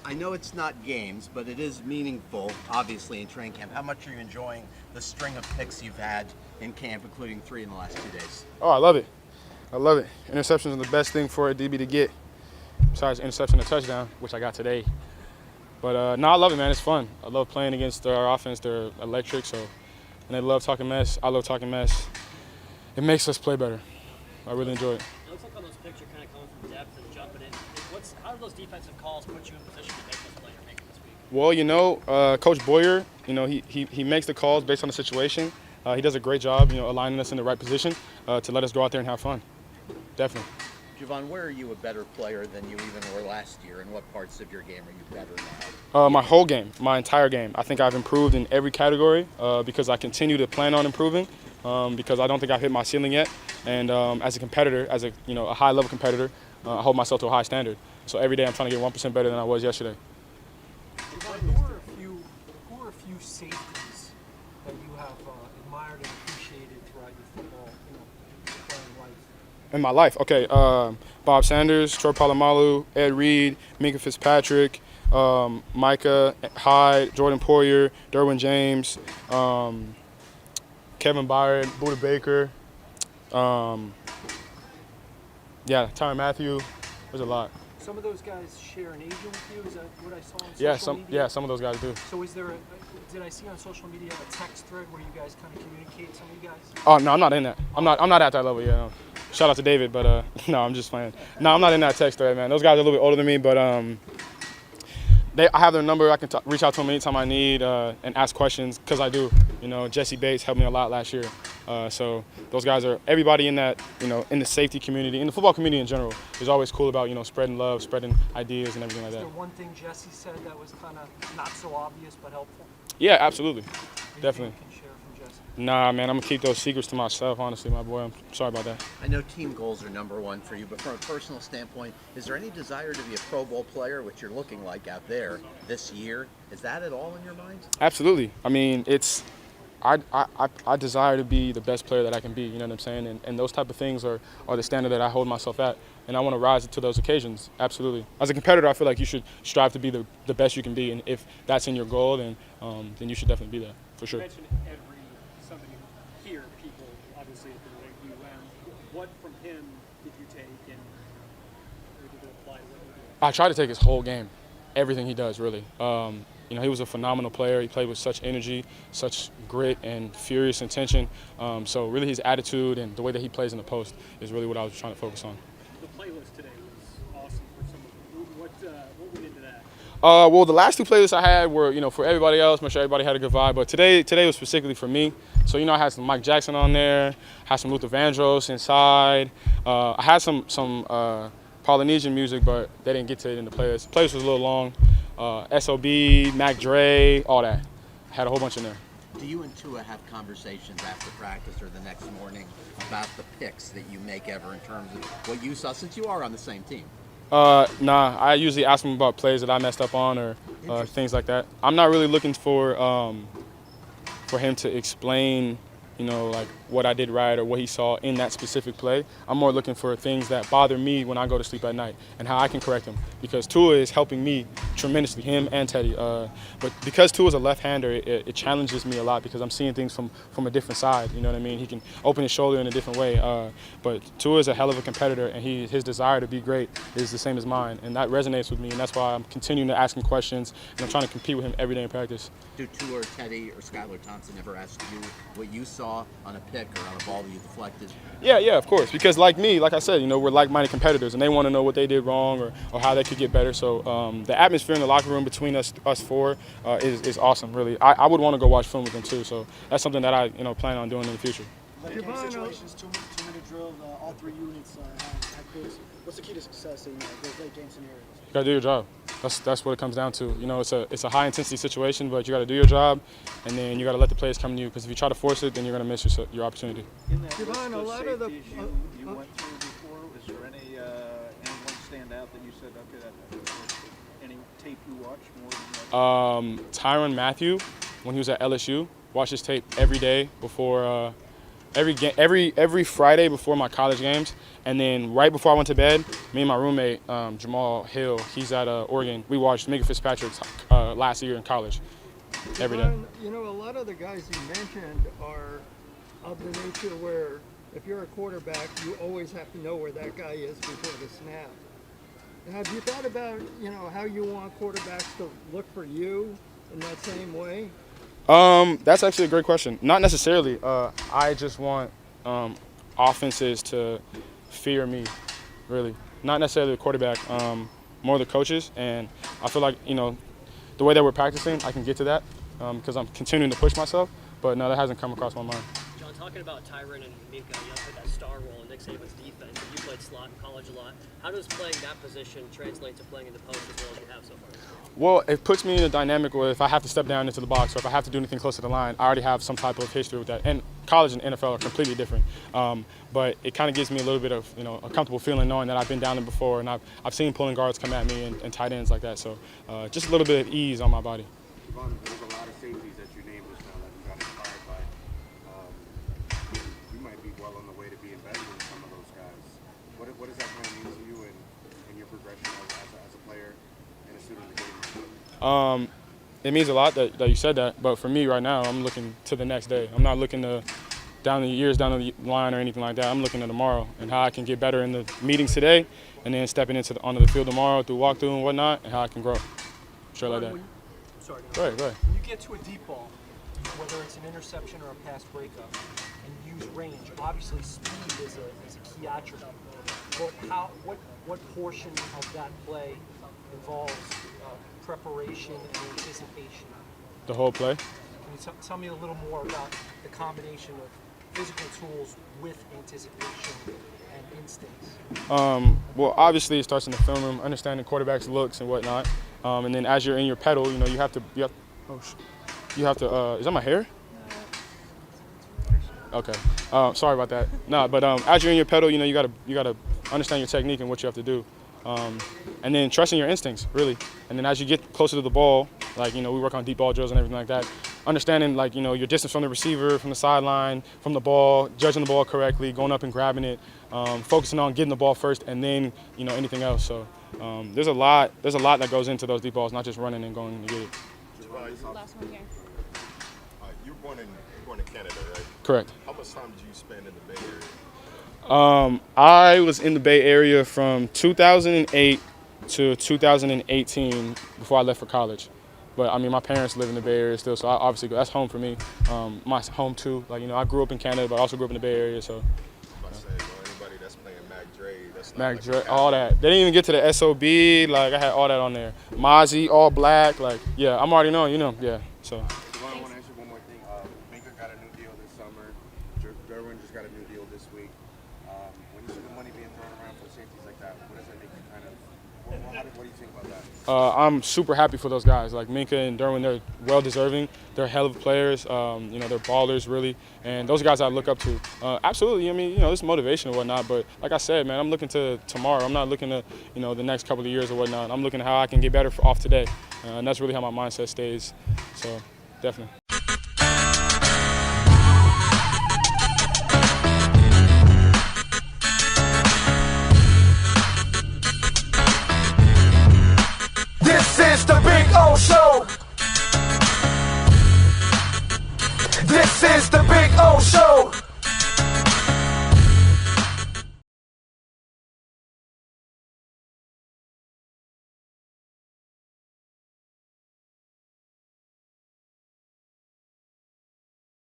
I know it's not games, but it is meaningful, obviously, in training camp. How much are you enjoying the string of picks you've had in camp, including 3 in the last 2 days? Oh, I love it. I love it. Interceptions are the best thing for a DB to get, besides interception and touchdown, which I got today. But no, I love it, man. It's fun. I love playing against our offense. They're electric, so and they love talking mess. I love talking mess. It makes us play better. I really enjoy it. It looks like on those picks you're kind of coming from depth and jumping in. How do those defensive calls put you in position to make this play you're making this week? Well, Coach Boyer, he makes the calls based on the situation. He does a great job, aligning us in the right position to let us go out there and have fun. Definitely. Jevon, where are you a better player than you even were last year? In what parts of your game are you better now? My whole game, my entire game. I think I've improved in every category because I continue to plan on improving because I don't think I've hit my ceiling yet. And as a competitor, as a high-level competitor, I hold myself to a high standard. So every day I'm trying to get 1% better than I was yesterday. Who are a few safeties that you have admired and appreciated throughout your football playing life? In my life, okay. Bob Sanders, Troy Polamalu, Ed Reed, Minka Fitzpatrick, Micah Hyde, Jordan Poyer, Derwin James, Kevin Byard, Buda Baker, Tyrann Matthew. There's a lot. Some of those guys share an agent with you. Is that what I saw on social media? Some of those guys do. So is there did I see on social media a text thread where you guys kind of communicate, some of you guys? Oh no, I'm not in that. I'm not at that level yet. No. Shout out to David, but no, I'm just playing. No, I'm not in that text thread, man. Those guys are a little bit older than me, but I have their number. I can reach out to them anytime I need and ask questions because I do. Jesse Bates helped me a lot last year. So those guys are everybody in that in the safety community, in the football community in general, is always cool about spreading love, spreading ideas, and everything like that. Is there one thing Jesse said that was kind of not so obvious but helpful? Yeah, absolutely, definitely. You can share from Jesse? Nah, man, I'm gonna keep those secrets to myself. Honestly, my boy, I'm sorry about that. I know team goals are #1 for you, but from a personal standpoint, is there any desire to be a Pro Bowl player, which you're looking like out there this year? Is that at all in your mind? Absolutely. I mean, I desire to be the best player that I can be, you know what I'm saying? And those type of things are the standard that I hold myself at. And I want to rise to those occasions, absolutely. As a competitor, I feel like you should strive to be the best you can be. And if that's in your goal, then you should definitely be there, for sure. You mentioned somebody here, people obviously have been ranked What from him did you take and did it apply to what you do? I try to take his whole game, everything he does, really. He was a phenomenal player. He played with such energy, such grit and furious intention. So really his attitude and the way that he plays in the post is really what I was trying to focus on. The playlist today was awesome for some of you. What went into that? Well, the last 2 playlists I had were, for everybody else, make sure everybody had a good vibe. But today was specifically for me. So, I had some Mike Jackson on there, had some Luther Vandross inside. I had some Polynesian music, but they didn't get to it in the playlist. The playlist was a little long. SOB, Mac Dre, all that. Had a whole bunch in there. Do you and Tua have conversations after practice or the next morning about the picks that you make ever in terms of what you saw, since you are on the same team? Nah, I usually ask him about plays that I messed up on or things like that. I'm not really looking for him to explain, like what I did right or what he saw in that specific play. I'm more looking for things that bother me when I go to sleep at night and how I can correct them, because Tua is helping me tremendously, him and Teddy. But because Tua is a left-hander, it challenges me a lot because I'm seeing things from a different side. You know what I mean? He can open his shoulder in a different way. But Tua is a hell of a competitor, and his desire to be great is the same as mine, and that resonates with me, and that's why I'm continuing to ask him questions, and I'm trying to compete with him every day in practice. Do Tua or Teddy or Skylar Thompson ever ask you what you saw on a pick or on a ball that you deflected? Yeah, of course. Because like me, like I said, we're like-minded competitors, and they want to know what they did wrong or how they could get better. So the atmosphere in the locker room between us 4 is awesome, really. I would want to go watch film with them too. So that's something that I plan on doing in the future. Late game situations, two-minute drill, all 3 units had this. What's the key to success in those late game scenarios? You gotta do your job. That's what it comes down to. It's a high intensity situation, but you gotta do your job, and then you gotta let the plays come to you. Because if you try to force it, then you're gonna miss your opportunity. In that Jevon, list a of lot of the safeties you went through before, was there anyone stand out that you said, okay, any tape you watched more than Tyrann Mathieu, when he was at LSU, watched his tape every day before every Friday before my college games, and then right before I went to bed, me and my roommate Jamal Hill, he's at Oregon. We watched Minka Fitzpatrick's last year in college every day. You know, a lot of the guys you mentioned are of the nature where if you're a quarterback, you always have to know where that guy is before the snap. Have you thought about, you know, how you want quarterbacks to look for you in that same way? That's actually a great question. Not necessarily. I just want offenses to fear me, really. Not necessarily the quarterback, more the coaches. And I feel like, you know, the way that we're practicing, I can get to that because I'm continuing to push myself. But no, that hasn't come across my mind. John, talking about Tyron and Minka, you know, put that star role in Nick Saban's defense. You played slot in college a lot. How does playing that position translate to playing in the post as well as you have so far? Well, it puts me in a dynamic where if I have to step down into the box or if I have to do anything close to the line, I already have some type of history with that. And college and NFL are completely different. But it kind of gives me a little bit of, you know, a comfortable feeling knowing that I've been down there before and I've seen pulling guards come at me and tight ends like that. So just a little bit of ease on my body. Jevon, there's a lot of safeties that you named just now that you got inspired by. You might be well on the way to being better than some of those guys. What does that kind of mean to you in your progression as a player and a student of the game? It means a lot that you said that, but for me right now, I'm looking to the next day. I'm not looking to down the line or anything like that. I'm looking to tomorrow and how I can get better in the meetings today and then stepping onto the field tomorrow through walkthrough and whatnot and how I can grow. Straight like that. Sorry. Go ahead. When you get to a deep ball, whether it's an interception or a pass breakup, and use range, obviously speed is a key attribute. But what portion of that play involves preparation and anticipation? The whole play? Can you tell me a little more about the combination of physical tools with anticipation and instincts? Well, obviously it starts in the film room, understanding quarterbacks' looks and whatnot. And then as you're in your pedal, you know, you have to, is that my hair? Okay. Sorry about that. No, but as you're in your pedal, you know, you gotta understand your technique and what you have to do. And then trusting your instincts, really. And then as you get closer to the ball, like, you know, we work on deep ball drills and everything like that, understanding, like, you know, your distance from the receiver, from the sideline, from the ball, judging the ball correctly, going up and grabbing it, focusing on getting the ball first, and then, you know, anything else. So there's a lot that goes into those deep balls, not just running and going to get it. Last one here. You were born in Canada, right? Correct. How much time did you spend in the Bay Area? I was in the Bay Area from 2008 to 2018 before I left for college. But I mean, my parents live in the Bay Area still, so I obviously that's home for me. My home too. Like, you know, I grew up in Canada, but I also grew up in the Bay Area. So. I was about to say, anybody that's playing Mac Dre, that's not Mac like Dre, all that. They didn't even get to the SOB. Like, I had all that on there. Mozzie, all black. Like, yeah, I'm already knowing, you know, yeah. So. I want to ask you one more thing. Minka got a new deal this summer. Jevon just got a new deal this week. When you see the money being thrown around for safeties like that, what does that make you kind of? What do you think about that? I'm super happy for those guys. Like Minka and Derwin, they're well deserving. They're hell of players. You know, they're ballers really, and those guys I look up to. Absolutely. I mean, you know, it's motivation and whatnot. But like I said, man, I'm looking to tomorrow. I'm not looking to, you know, the next couple of years or whatnot. I'm looking at how I can get better off today, and that's really how my mindset stays. So, definitely. This is the Big O Show. This is the Big O Show.